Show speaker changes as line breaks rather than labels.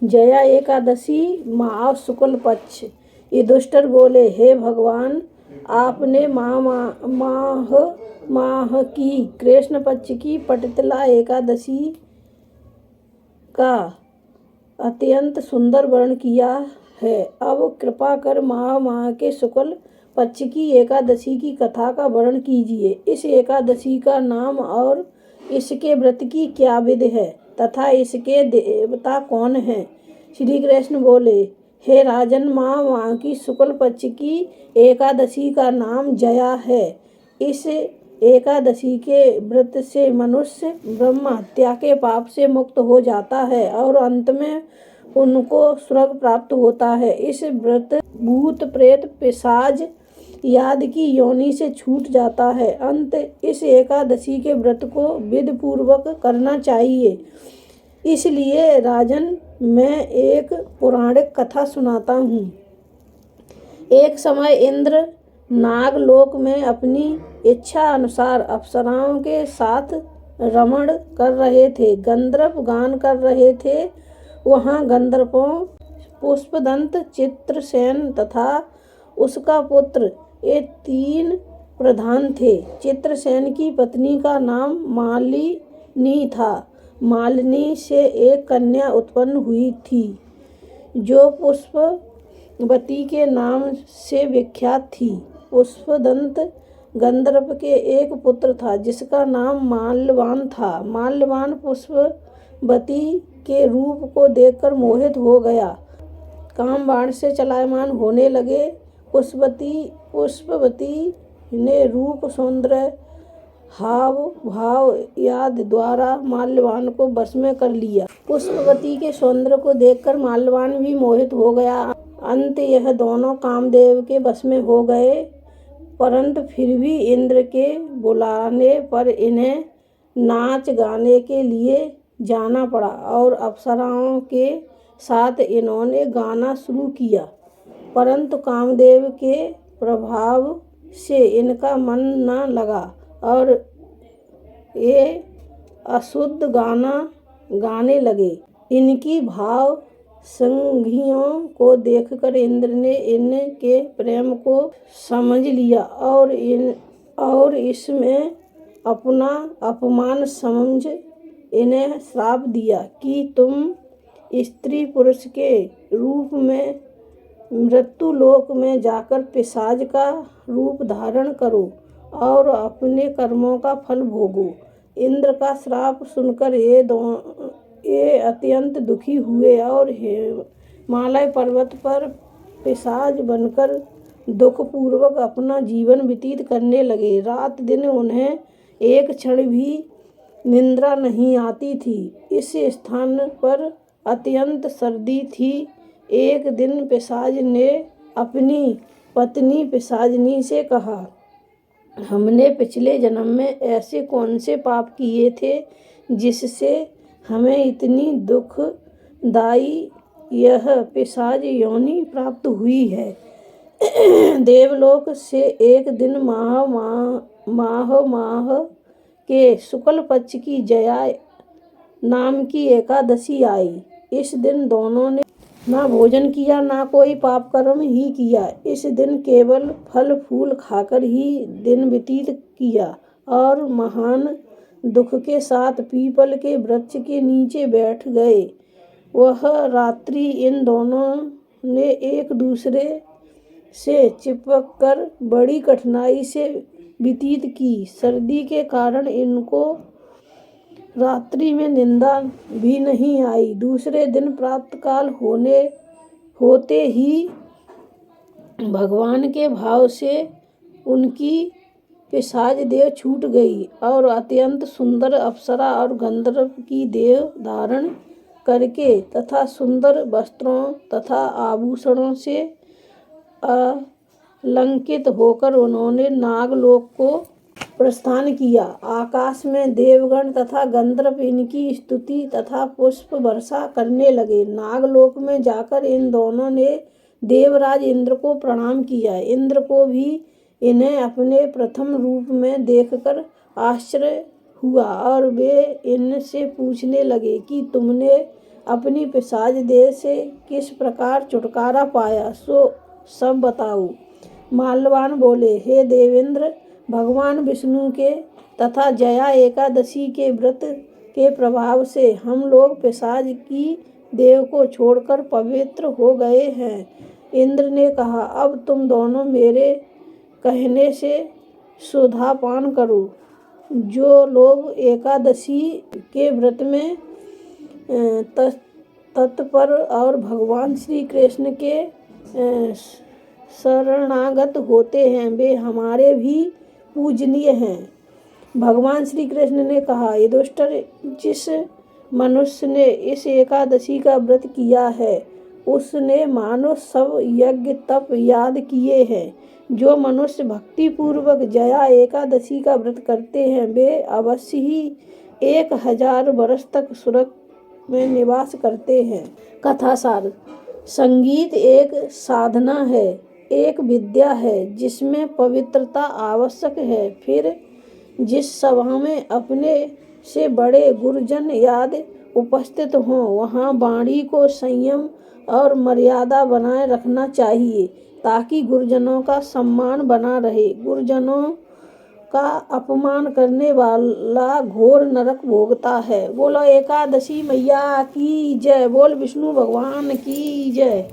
जया एकादशी माह शुक्ल पक्ष। युधिष्ठिर बोले, हे भगवान, आपने माह की कृष्ण पक्ष की पटितला एकादशी का अत्यंत सुंदर वर्णन किया है। अब कृपा कर माह के शुक्ल पक्ष की एकादशी की कथा का वर्णन कीजिए। इस एकादशी का नाम और इसके व्रत की क्या विधि है तथा इसके देवता कौन हैं? श्री कृष्ण बोले, हे राजन, माह की शुक्ल पक्ष की एकादशी का नाम जया है। इस एकादशी के व्रत से मनुष्य ब्रह्म हत्या के पाप से मुक्त हो जाता है और अंत में उनको स्वर्ग प्राप्त होता है। इस व्रत भूत प्रेत पिशाच याद की योनि से छूट जाता है। अंत इस एकादशी के व्रत को विधि पूर्वक करना चाहिए। इसलिए राजन, मैं एक पौराणिक कथा सुनाता हूँ। एक समय इंद्र नागलोक में अपनी इच्छा अनुसार अप्सराओं के साथ रमण कर रहे थे, गंधर्व गान कर रहे थे। वहाँ गंधर्वों पुष्पदंत, चित्रसेन तथा उसका पुत्र, ये 3 प्रधान थे। चित्रसेन की पत्नी का नाम मालिनी था। मालिनी से एक कन्या उत्पन्न हुई थी जो पुष्पवती के नाम से विख्यात थी। पुष्पदंत गंधर्व के एक पुत्र था जिसका नाम माल्यवान था। माल्यवान पुष्पवती के रूप को देखकर मोहित हो गया, काम बाण से चलायमान होने लगे। पुष्पवती ने रूप, सौंदर्य, हाव भाव याद द्वारा माल्यवान को वश में कर लिया। पुष्पवती के सौंदर्य को देखकर माल्यवान भी मोहित हो गया। अंत यह दोनों कामदेव के वश में हो गए, परंतु फिर भी इंद्र के बुलाने पर इन्हें नाच गाने के लिए जाना पड़ा और अप्सराओं के साथ इन्होंने गाना शुरू किया। परंतु कामदेव के प्रभाव से इनका मन न लगा और ये अशुद्ध गाना गाने लगे। इनकी भाव संगियों को देखकर इंद्र ने इनके प्रेम को समझ लिया और इसमें अपना अपमान समझ इन्हें श्राप दिया कि तुम स्त्री पुरुष के रूप में मृत्युलोक में जाकर पिशाच का रूप धारण करो और अपने कर्मों का फल भोगो। इंद्र का श्राप सुनकर ये अत्यंत दुखी हुए और हिमालय पर्वत पर पिशाच बनकर दुखपूर्वक अपना जीवन व्यतीत करने लगे। रात दिन उन्हें एक क्षण भी निद्रा नहीं आती थी। इस स्थान पर अत्यंत सर्दी थी। एक दिन पिशाच ने अपनी पत्नी पिशाचिनी से कहा, हमने पिछले जन्म में ऐसे कौन से पाप किए थे जिससे हमें इतनी दुखदायी यह पिशाच योनि प्राप्त हुई है। देवलोक से एक दिन माह के शुक्ल पक्ष की जया नाम की एकादशी आई। इस दिन दोनों ने ना भोजन किया, ना कोई पाप कर्म ही किया। इस दिन केवल फल फूल खाकर ही दिन व्यतीत किया और महान दुख के साथ पीपल के वृक्ष के नीचे बैठ गए। वह रात्रि इन दोनों ने एक दूसरे से चिपक कर बड़ी कठिनाई से व्यतीत की। सर्दी के कारण इनको रात्रि में निंदा भी नहीं आई। दूसरे दिन प्रातःकाल होते ही भगवान के भाव से उनकी पिशाच देह छूट गई और अत्यंत सुंदर अप्सरा और गंधर्व की देह धारण करके तथा सुंदर वस्त्रों तथा आभूषणों से अलंकृत होकर उन्होंने नागलोक को प्रस्थान किया। आकाश में देवगण तथा गंधर्व इनकी स्तुति तथा पुष्प वर्षा करने लगे। नागलोक में जाकर इन दोनों ने देवराज इंद्र को प्रणाम किया। इंद्र को भी इन्हें अपने प्रथम रूप में देखकर आश्चर्य हुआ और वे इनसे पूछने लगे कि तुमने अपनी पिशाच देह से किस प्रकार छुटकारा पाया सो सब बताओ। माल्यवान बोले, हे देवेंद्र, भगवान विष्णु के तथा जया एकादशी के व्रत के प्रभाव से हम लोग पिशाच की देह को छोड़कर पवित्र हो गए हैं। इंद्र ने कहा, अब तुम दोनों मेरे कहने से सुधापान करो। जो लोग एकादशी के व्रत में तत्पर और भगवान श्री कृष्ण के शरणागत होते हैं वे हमारे भी पूजनीय हैं। भगवान श्री कृष्ण ने कहा, युधिष्ठिर, जिस मनुष्य ने इस एकादशी का व्रत किया है उसने मानो सब यज्ञ तप याद किए हैं। जो मनुष्य भक्ति पूर्वक जया एकादशी का व्रत करते हैं वे अवश्य ही 1000 वर्ष तक स्वर्ग में निवास करते हैं। कथासार। संगीत एक साधना है, एक विद्या है जिसमें पवित्रता आवश्यक है। फिर जिस सभा में अपने से बड़े गुरुजन याद उपस्थित हों वहाँ वाणी को संयम और मर्यादा बनाए रखना चाहिए ताकि गुरुजनों का सम्मान बना रहे। गुरुजनों का अपमान करने वाला घोर नरक भोगता है। बोलो एकादशी मैया की जय। बोल विष्णु भगवान की जय।